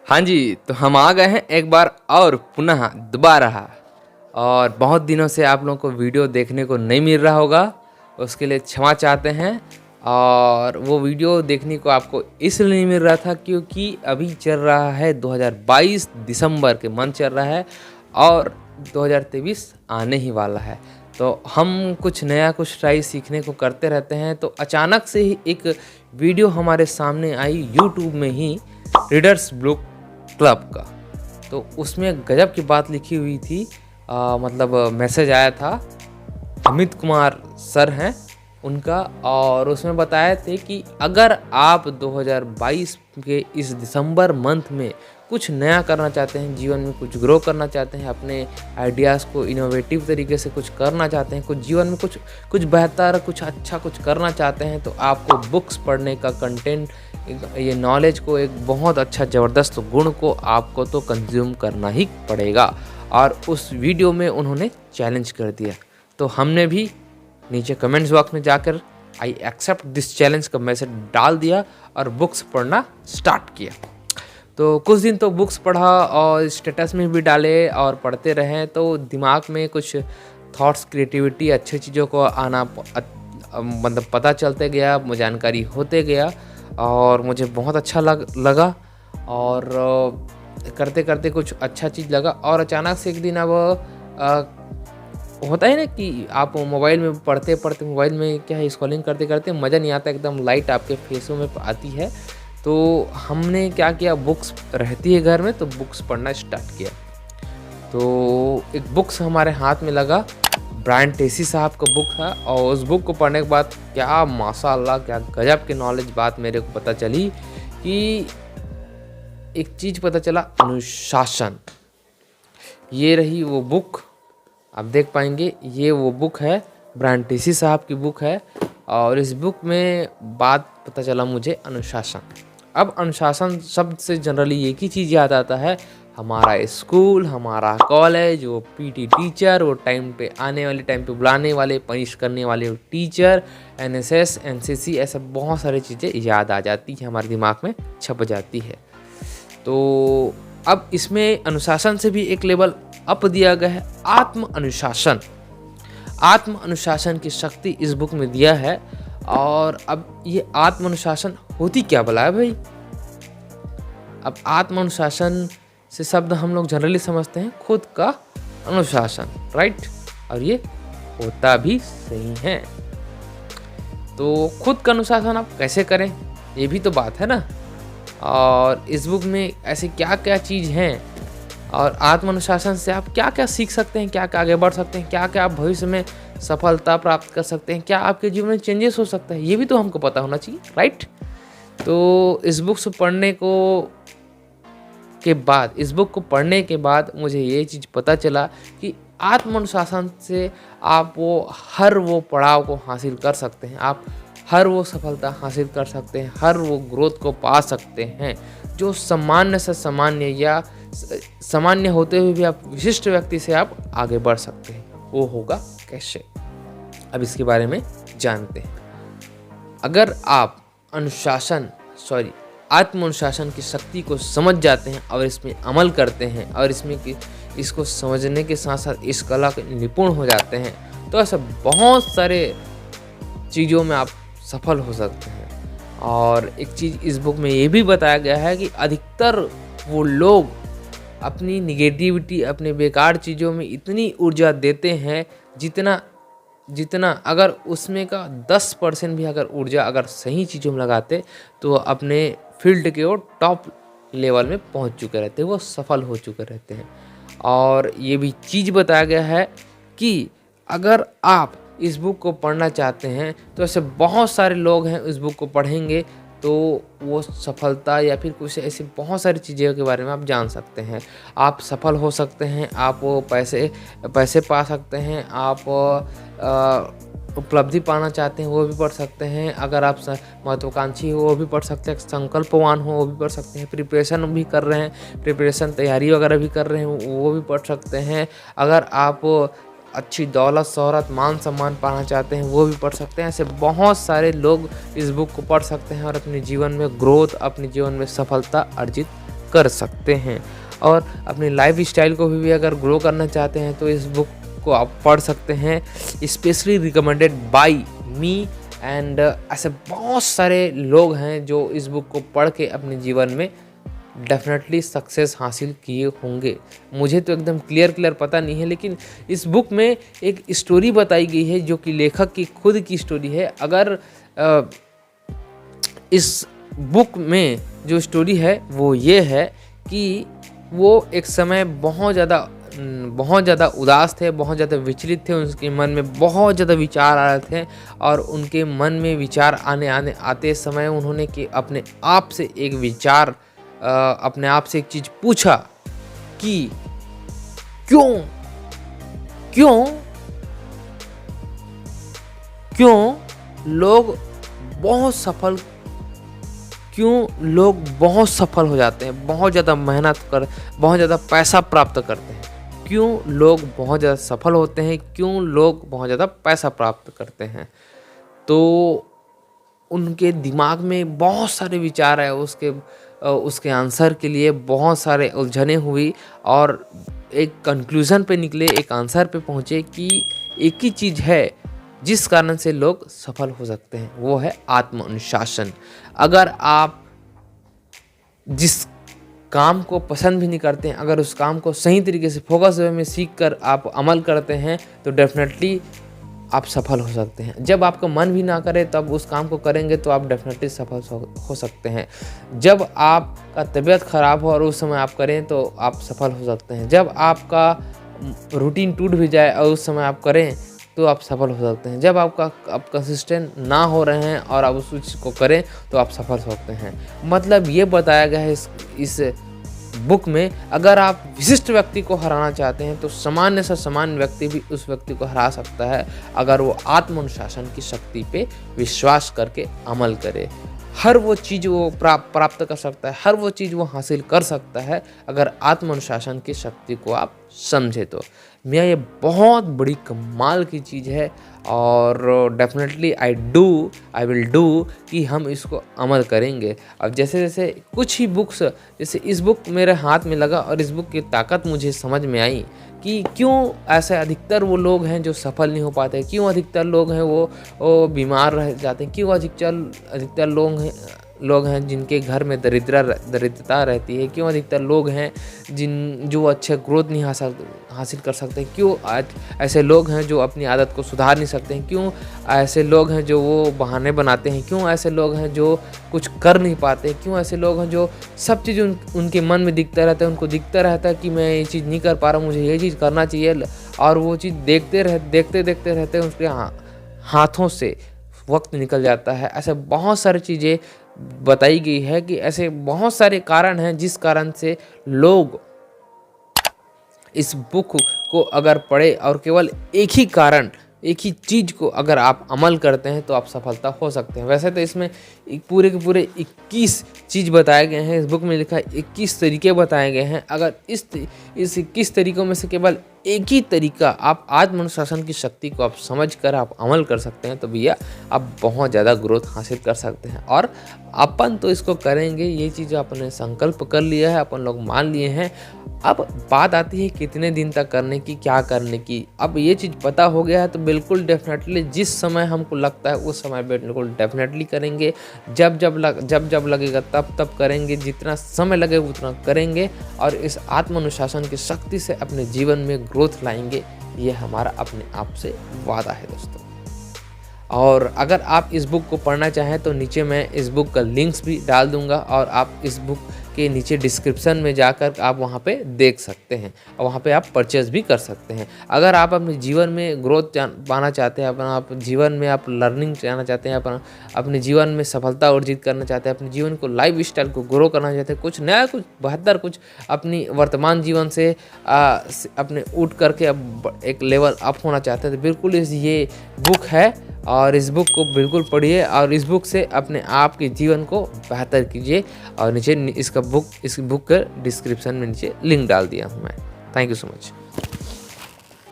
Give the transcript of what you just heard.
हाँ जी, तो हम आ गए हैं एक बार और पुनः दोबारा। और बहुत दिनों से आप लोगों को वीडियो देखने को नहीं मिल रहा होगा, उसके लिए क्षमा चाहते हैं। और वो वीडियो देखने को आपको इसलिए नहीं मिल रहा था क्योंकि अभी चल रहा है 2022 दिसंबर के मंथ चल रहा है और 2023 आने ही वाला है। तो हम कुछ नया कुछ ट्राई सीखने को करते रहते हैं। तो अचानक से ही एक वीडियो हमारे सामने आई यूट्यूब में ही, रीडर्स बुक क्लब का। तो उसमें गजब की बात लिखी हुई थी। मतलब मैसेज आया था, अमित कुमार सर हैं उनका, और उसमें बताए थे कि अगर आप 2022 के इस दिसंबर मंथ में कुछ नया करना चाहते हैं, जीवन में कुछ ग्रो करना चाहते हैं, अपने आइडियाज़ को इनोवेटिव तरीके से कुछ करना चाहते हैं, कुछ जीवन में कुछ बेहतर, कुछ अच्छा कुछ करना चाहते हैं, तो आपको बुक्स पढ़ने का कंटेंट, ये नॉलेज को, एक बहुत अच्छा ज़बरदस्त गुण को आपको तो कंज्यूम करना ही पड़ेगा। और उस वीडियो में उन्होंने चैलेंज कर दिया। तो हमने भी नीचे कमेंट्स बॉक्स में जाकर आई एक्सेप्ट दिस चैलेंज का मैसेज डाल दिया और बुक्स पढ़ना स्टार्ट किया। तो कुछ दिन तो बुक्स पढ़ा और स्टेटस में भी डाले और पढ़ते रहे, तो दिमाग में कुछ थॉट्स, क्रिएटिविटी, अच्छी चीज़ों को आना मतलब पता चलते गया, जानकारी होते गया और मुझे बहुत अच्छा लगा। और करते करते कुछ अच्छा चीज़ लगा। और अचानक से एक दिन, अब होता है ना कि आप मोबाइल में पढ़ते पढ़ते, मोबाइल में क्या है, स्क्रॉलिंग करते करते मज़ा नहीं आता, एकदम लाइट आपके फेसों में आती है। तो हमने क्या किया, बुक्स रहती है घर में तो बुक्स पढ़ना स्टार्ट किया। तो एक बुक्स हमारे हाथ में लगा, ब्रायन ट्रेसी साहब का बुक था। और उस बुक को पढ़ने के बाद क्या माशाअल्लाह, क्या गजब की नॉलेज बात मेरे को पता चली कि एक चीज़ पता चला, अनुशासन। ये रही वो बुक, आप देख पाएंगे, ये वो बुक है, ब्रायन ट्रेसी साहब की बुक है। और इस बुक में बात पता चला मुझे, अनुशासन। अब अनुशासन शब्द से जनरली एक ही चीज़ याद आता है, हमारा स्कूल, हमारा कॉलेज, वो पीटी टीचर, वो टाइम पे आने वाले, टाइम पे बुलाने वाले, पनिश करने वाले वो टीचर, एनएसएस, एनसीसी, ऐसा बहुत सारी चीज़ें याद आ जाती है, हमारे दिमाग में छप जाती है। तो अब इसमें अनुशासन से भी एक लेवल अप दिया गया है, आत्म अनुशासन। आत्म अनुशासन की शक्ति इस बुक में दिया है। और अब ये आत्म अनुशासन होती क्या भला है भाई? अब आत्म अनुशासन से शब्द हम लोग जनरली समझते हैं खुद का अनुशासन, राइट? और ये होता भी सही है। तो खुद का अनुशासन आप कैसे करें, ये भी तो बात है ना। और इस बुक में ऐसे क्या क्या चीज़ हैं, और आत्म अनुशासन से आप क्या क्या सीख सकते हैं, क्या क्या आगे बढ़ सकते हैं, क्या क्या आप भविष्य में सफलता प्राप्त कर सकते हैं, क्या आपके जीवन में चेंजेस हो सकता है, ये भी तो हमको पता होना चाहिए, राइट? तो इस बुक को पढ़ने के बाद मुझे ये चीज़ पता चला कि आत्म अनुशासन से आप हर वो पड़ाव को हासिल कर सकते हैं, आप हर वो सफलता हासिल कर सकते हैं, हर वो ग्रोथ को पा सकते हैं जो सामान्य से सामान्य, या सामान्य होते हुए भी आप विशिष्ट व्यक्ति से आप आगे बढ़ सकते हैं। वो होगा कैसे, अब इसके बारे में जानते हैं। अगर आप आत्म अनुशासन की शक्ति को समझ जाते हैं और इसमें अमल करते हैं, और इसको समझने के साथ साथ इस कला के निपुण हो जाते हैं, तो ऐसा बहुत सारे चीज़ों में आप सफल हो सकते हैं। और एक चीज़ इस बुक में ये भी बताया गया है कि अधिकतर वो लोग अपनी निगेटिविटी, अपने बेकार चीज़ों में इतनी ऊर्जा देते हैं, जितना अगर उसमें का 10% भी अगर ऊर्जा अगर सही चीज़ों में लगाते तो अपने फील्ड के वो टॉप लेवल में पहुंच चुके रहते हैं, वो सफल हो चुके रहते हैं। और ये भी चीज़ बताया गया है कि अगर आप इस बुक को पढ़ना चाहते हैं तो ऐसे बहुत सारे लोग हैं, इस बुक को पढ़ेंगे तो वो सफलता या फिर कुछ ऐसी बहुत सारी चीज़ों के बारे में आप जान सकते हैं, आप सफल हो सकते हैं, आप वो पैसे पा सकते हैं, आप उपलब्धि पाना चाहते हैं वो भी पढ़ सकते हैं, अगर आप महत्वाकांक्षी हो वो भी पढ़ सकते हैं, संकल्पवान हो वो भी पढ़ सकते हैं, प्रिपरेशन तैयारी वगैरह भी कर रहे हैं वो भी पढ़ सकते हैं, अगर आप अच्छी दौलत शोहरत मान सम्मान पाना चाहते हैं वो भी पढ़ सकते हैं। ऐसे बहुत सारे लोग इस बुक को पढ़ सकते हैं और अपने जीवन में ग्रोथ, अपने जीवन में सफलता अर्जित कर सकते हैं। और अपनी लाइफ स्टाइल को भी अगर ग्रो करना चाहते हैं तो इस बुक को आप पढ़ सकते हैं। Specially recommended by me and ऐसे बहुत सारे लोग हैं जो इस बुक को पढ़ के अपने जीवन में डेफिनेटली सक्सेस हासिल किए होंगे। मुझे तो एकदम क्लियर पता नहीं है, लेकिन इस बुक में एक स्टोरी बताई गई है जो कि लेखक की खुद की स्टोरी है। अगर इस बुक में जो स्टोरी है वो ये है कि वो एक समय बहुत ज़्यादा उदास थे, बहुत ज़्यादा विचलित थे, उनके मन में बहुत ज़्यादा विचार आ रहे थे और उनके मन में विचार आते समय उन्होंने कि अपने आप से एक विचार अपने आप से एक चीज़ पूछा कि क्यों लोग बहुत सफल हो जाते हैं, बहुत ज़्यादा मेहनत कर, बहुत ज़्यादा पैसा प्राप्त करते हैं। क्यों लोग बहुत ज़्यादा सफल होते हैं, क्यों लोग बहुत ज़्यादा पैसा प्राप्त करते हैं। तो उनके दिमाग में बहुत सारे विचार आए, उसके आंसर के लिए बहुत सारे उलझने हुई और एक कंक्लूज़न पे निकले, एक आंसर पे पहुँचे कि एक ही चीज़ है जिस कारण से लोग सफल हो सकते हैं, वो है आत्म अनुशासन। अगर आप जिस काम को पसंद भी नहीं करते हैं, अगर उस काम को सही तरीके से फोकस वे में सीख कर आप अमल करते हैं तो डेफिनेटली आप सफल हो सकते हैं। जब आपका मन भी ना करे तब उस काम को करेंगे तो आप डेफिनेटली सफल हो सकते हैं। जब आपका तबीयत ख़राब हो और उस समय आप करें तो आप सफल हो सकते हैं। जब आपका रूटीन टूट भी जाए और उस समय आप करें तो आप सफल हो सकते हैं। जब आप कंसिस्टेंट ना हो रहे हैं और आप उस चीज़ को करें तो आप सफल हो सकते हैं। मतलब ये बताया गया है इस बुक में, अगर आप विशिष्ट व्यक्ति को हराना चाहते हैं तो सामान्य से सामान्य व्यक्ति भी उस व्यक्ति को हरा सकता है अगर वो आत्म अनुशासन की शक्ति पे विश्वास करके अमल करे। हर वो चीज़ वो प्राप्त कर सकता है, हर वो चीज़ वो हासिल कर सकता है अगर आत्म अनुशासन की शक्ति को आप समझे तो। मैं ये बहुत बड़ी कमाल की चीज़ है और डेफिनेटली आई विल डू कि हम इसको अमल करेंगे। अब जैसे कुछ ही बुक्स, जैसे इस बुक मेरे हाथ में लगा और इस बुक की ताकत मुझे समझ में आई कि क्यों ऐसे अधिकतर वो लोग हैं जो सफल नहीं हो पाते, क्यों अधिकतर लोग हैं वो बीमार रह जाते हैं, क्यों अधिकतर लोग हैं जिनके घर में दरिद्रता रहती है, क्यों अधिकतर लोग हैं जो अच्छे ग्रोथ नहीं हासिल कर सकते, क्यों आज ऐसे लोग हैं जो अपनी आदत को सुधार नहीं सकते हैं, क्यों ऐसे लोग हैं जो वो बहाने बनाते हैं, क्यों ऐसे लोग हैं जो कुछ कर नहीं पाते, क्यों ऐसे लोग हैं जो सब चीज़ उनके मन में दिखता रहता है, उनको दिखता रहता है कि मैं ये चीज़ नहीं कर पा रहा हूँ, मुझे ये चीज़ करना चाहिए और वो चीज़ देखते रहते उनके हाथों से वक्त निकल जाता है। ऐसे बहुत सारी चीज़ें बताई गई है कि ऐसे बहुत सारे कारण हैं जिस कारण से लोग इस बुक को अगर पढ़े और केवल एक ही चीज़ को अगर आप अमल करते हैं तो आप सफलता हो सकते हैं। वैसे तो इसमें पूरे के पूरे 21 चीज़ बताए गए हैं, इस बुक में लिखा है 21 तरीके बताए गए हैं। अगर इस 21 तरीकों में से केवल एक ही तरीका आप आत्म अनुशासन की शक्ति को आप समझ कर आप अमल कर सकते हैं तो भैया आप बहुत ज़्यादा ग्रोथ हासिल कर सकते हैं। और अपन तो इसको करेंगे, ये चीज़ आपने संकल्प कर लिया है, अपन लोग मान लिए हैं। अब बात आती है कितने दिन तक करने की, क्या करने की। अब ये चीज़ पता हो गया है तो बिल्कुल डेफिनेटली जिस समय हमको लगता है उस समय बिल्कुल डेफिनेटली करेंगे। जब लगेगा तब करेंगे, जितना समय लगे उतना करेंगे और इस आत्म अनुशासन की शक्ति से अपने जीवन में ग्रोथ लाएंगे। ये हमारा अपने आप से वादा है दोस्तों। और अगर आप इस बुक को पढ़ना चाहें तो नीचे मैं इस बुक का लिंक्स भी डाल दूंगा और आप इस बुक के नीचे डिस्क्रिप्शन में जाकर आप वहां पे देख सकते हैं और वहां पे आप परचेज भी कर सकते हैं। अगर आप अपने जीवन में ग्रोथ पाना चाहते हैं, आप जीवन में आप लर्निंग चाहना चाहते हैं, अपने जीवन में सफलता अर्जित करना चाहते हैं, अपने जीवन को लाइफ स्टाइल को ग्रो करना चाहते हैं, कुछ नया, कुछ बेहतर, कुछ अपनी वर्तमान जीवन से अपने उठ करके अब एक लेवल अप होना चाहते हैं तो बिल्कुल ये बुक है और इस बुक को बिल्कुल पढ़िए और इस बुक से अपने आप के जीवन को बेहतर कीजिए। और नीचे इस बुक के डिस्क्रिप्शन में नीचे लिंक डाल दिया हूँ मैं। Thank you so much.